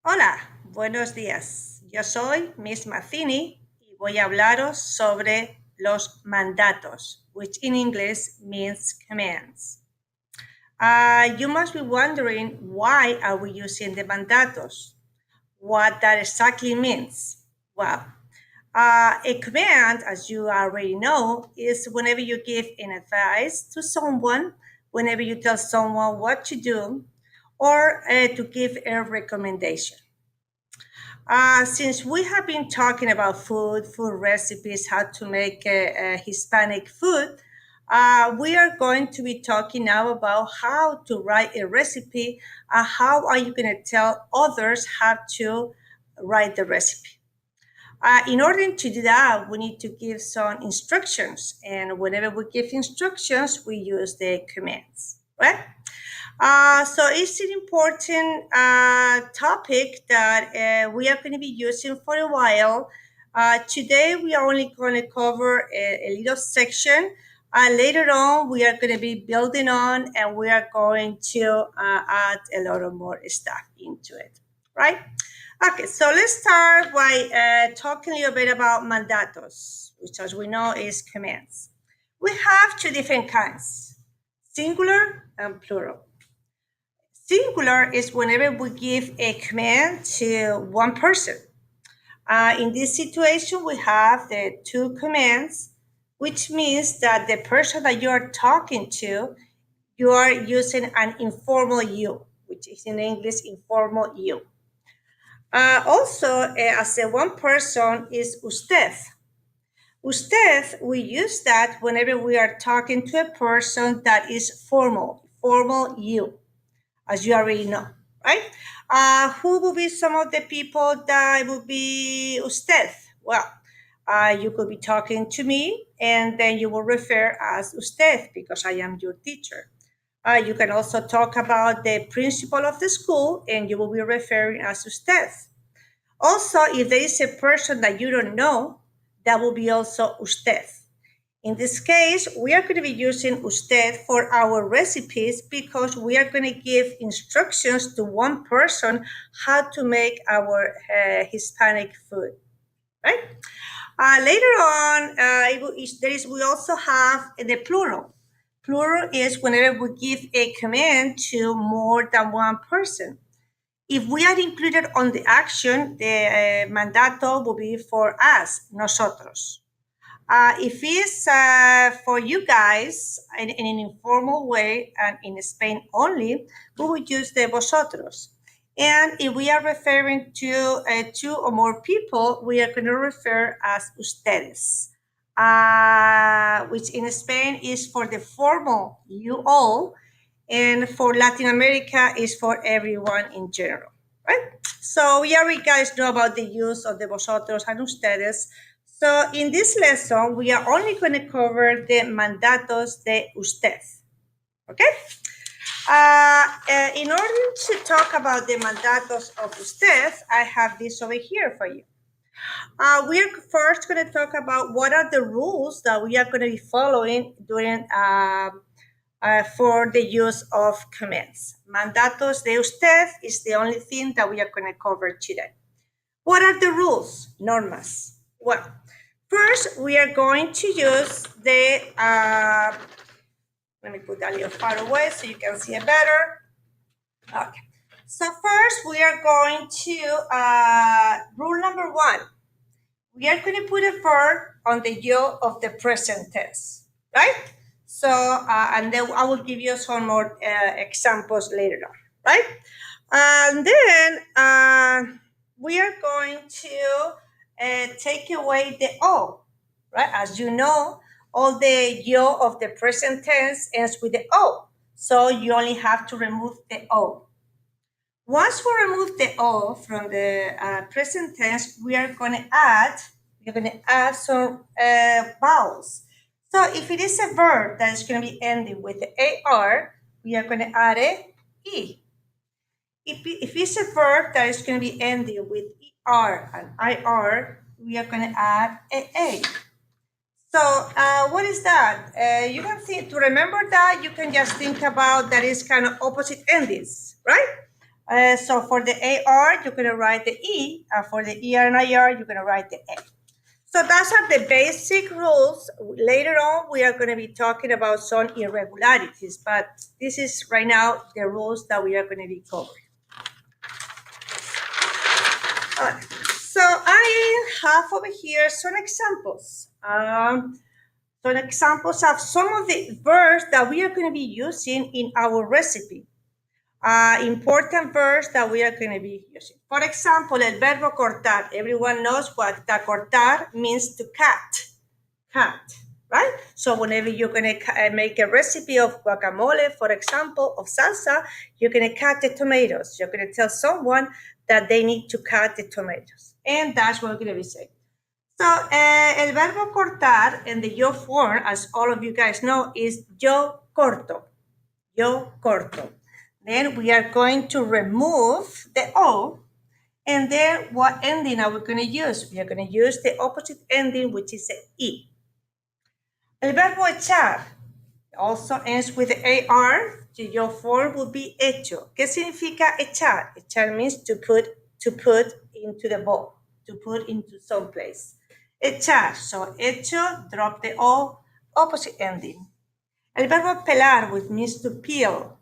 Hola, buenos días. Yo soy Miss Mathini y voy a hablaros sobre los mandatos, which in English means commands. You must be wondering, why are we using the mandatos? What that exactly means? Well, a command, as you already know, is whenever you give an advice to someone, whenever you tell someone what to do, or to give a recommendation. Since we have been talking about food recipes, how to make Hispanic food, we are going to be talking now about how to write a recipe. How are you going to tell others how to write the recipe? In order to do that, we need to give some instructions. And whenever we give instructions, we use the commands, right? So it's an important topic that we are going to be using for a while. Today, we are only going to cover a little section. Later on, we are going to be building on and we are going to add a lot of more stuff into it, right? Okay, so let's start by talking a little bit about mandatos, which, as we know, is commands. We have two different kinds, singular and plural. Singular is whenever we give a command to one person. In this situation, we have the two commands, which means that the person that you are talking to, you are using an informal you, which is in English informal you. Also, as a one person is usted. Usted, we use that whenever we are talking to a person that is formal you, as you already know, right? Who will be some of the people that will be usted? Well, you could be talking to me and then you will refer as usted because I am your teacher. You can also talk about the principal of the school and you will be referring as usted. Also, if there is a person that you don't know, that will be also usted. In this case, we are going to be using usted for our recipes because we are going to give instructions to one person how to make our Hispanic food, right? Later on, we also have the plural. Plural is whenever we give a command to more than one person. If we are included on the action, the mandato will be for us, nosotros. If it's for you guys in an informal way and in Spain only, we would use the vosotros. And if we are referring to two or more people, we are going to refer as ustedes, which in Spain is for the formal you all, and for Latin America is for everyone in general, right? So we already guys know about the use of the vosotros and ustedes. So in this lesson, we are only going to cover the mandatos de usted, okay? In order to talk about the mandatos of usted, I have this over here for you. We're first going to talk about what are the rules that we are going to be following during for the use of commands. Mandatos de usted is the only thing that we are going to cover today. What are the rules, normas? Well, first we are going to use the, let me put that a little far away so you can see it better. Okay, so first we are going to, rule number one, we are going to put a verb on the yo of the present tense, right? So, and then I will give you some more examples later on, right? And then we are going to take away the O, right? As you know, all the yo of the present tense ends with the O. So you only have to remove the O. Once we remove the O from the present tense, we're going to add some vowels. So if it is a verb that is going to be ending with the AR, we are going to add a E. If it's a verb that is going to be ending with ER and IR, we are going to add a. So what is that? You can think, to remember that, you can just think about that is kind of opposite endings, right? So for the AR, you're going to write the E, and for the ER and IR, you're going to write the A. So those are the basic rules. Later on, we are going to be talking about some irregularities, but this is right now the rules that we are going to be covering. So I have over here some examples. Some examples of some of the verbs that we are going to be using in our recipe. Important verbs that we are going to be using. For example, el verbo cortar. Everyone knows what the cortar means to cut, right? So whenever you're going to make a recipe of guacamole, for example, of salsa, you're going to cut the tomatoes. You're going to tell someone that they need to cut the tomatoes. And that's what we're going to be saying. So, el verbo cortar in the yo form, as all of you guys know, is yo corto. Yo corto. Then we are going to remove the O, and then what ending are we going to use? We are going to use the opposite ending, which is the E. El verbo echar also ends with the AR. Your form will be hecho. ¿Qué significa echar? Echar means to put into the bowl, to put into some place. Echar, so hecho, drop the O, opposite ending. El verbo pelar, which means to peel.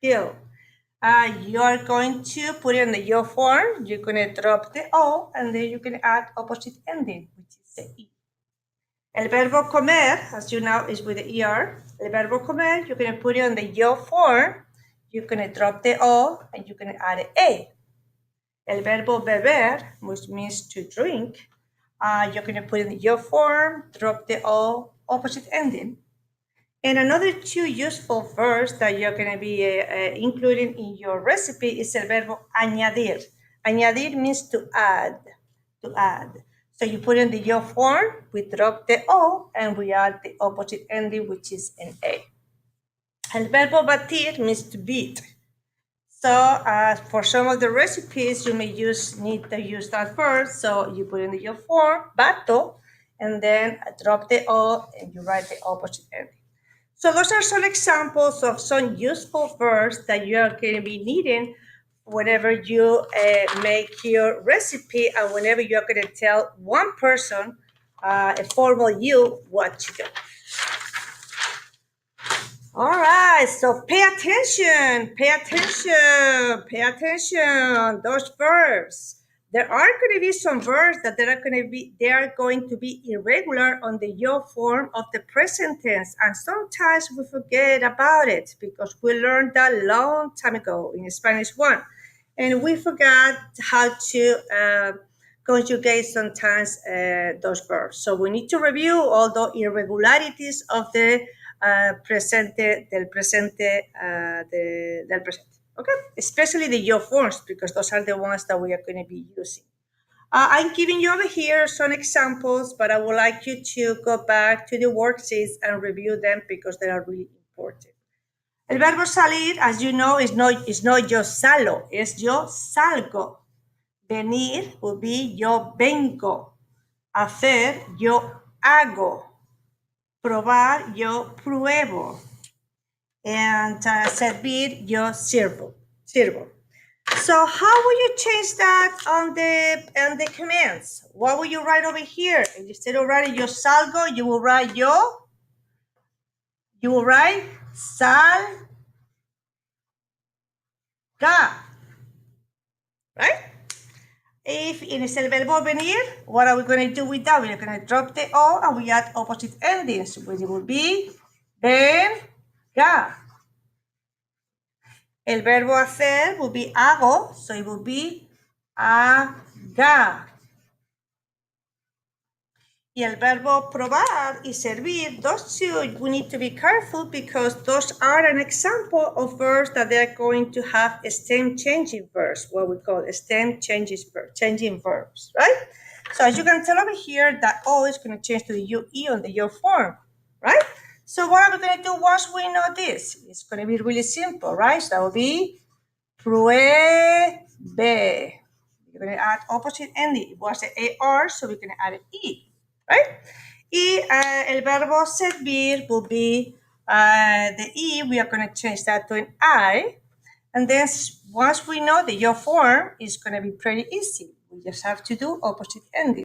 You are going to put it in the yo form. You're going to drop the O, and then you can add opposite ending, which is the E. El verbo comer, as you know, is with the ER. El verbo comer, you're going to put it on the yo form. You're going to drop the O, and you're going to add an A. El verbo beber, which means to drink, you're going to put it in the yo form, drop the O, opposite ending. And another two useful verbs that you're going to be including in your recipe is el verbo añadir. Añadir means to add. So you put in the yo form, we drop the O, and we add the opposite ending, which is an A. El verbo batir means to beat. So for some of the recipes, you may need to use that verb. So you put in the yo form, bato, and then drop the O, and you write the opposite ending. So those are some examples of some useful verbs that you are going to be needing whenever you make your recipe and whenever you're going to tell one person, a formal you, what to do. All right, so pay attention, those verbs. There are going to be some verbs that they are going to be irregular on the yo form of the present tense, and sometimes we forget about it because we learned that long time ago in Spanish 1, and we forgot how to conjugate sometimes those verbs. So we need to review all the irregularities of the presente, del presente. Okay, especially the yo forms, because those are the ones that we are going to be using. I'm giving you over here some examples, but I would like you to go back to the worksheets and review them because they are really important. El verbo salir, as you know, is not yo salo, es yo salgo. Venir will be yo vengo. Hacer, yo hago. Probar, yo pruebo. And servir, yo sirvo. So how will you change that on the commands? What will you write over here? Instead of writing yo salgo, you will write salga. Right? If instead of el verbo venir, what are we going to do with that? We're going to drop the O and we add opposite endings, which will be venga. El verbo hacer will be hago, so it will be haga. Y el verbo probar y servir, those two, we need to be careful because those are an example of verbs that they're going to have a stem changing verbs, what we call stem changing verbs, right? So as you can tell over here, that O is going to change to the UE on the yo form, right? So what are we going to do once we know this? It's going to be really simple, right? So that will be pruebe. You're going to add opposite ending. It was the AR, so we're going to add an E. Right? Y el verbo servir will be the E. We are going to change that to an I. And then once we know the yo form, it's going to be pretty easy. We just have to do opposite ending.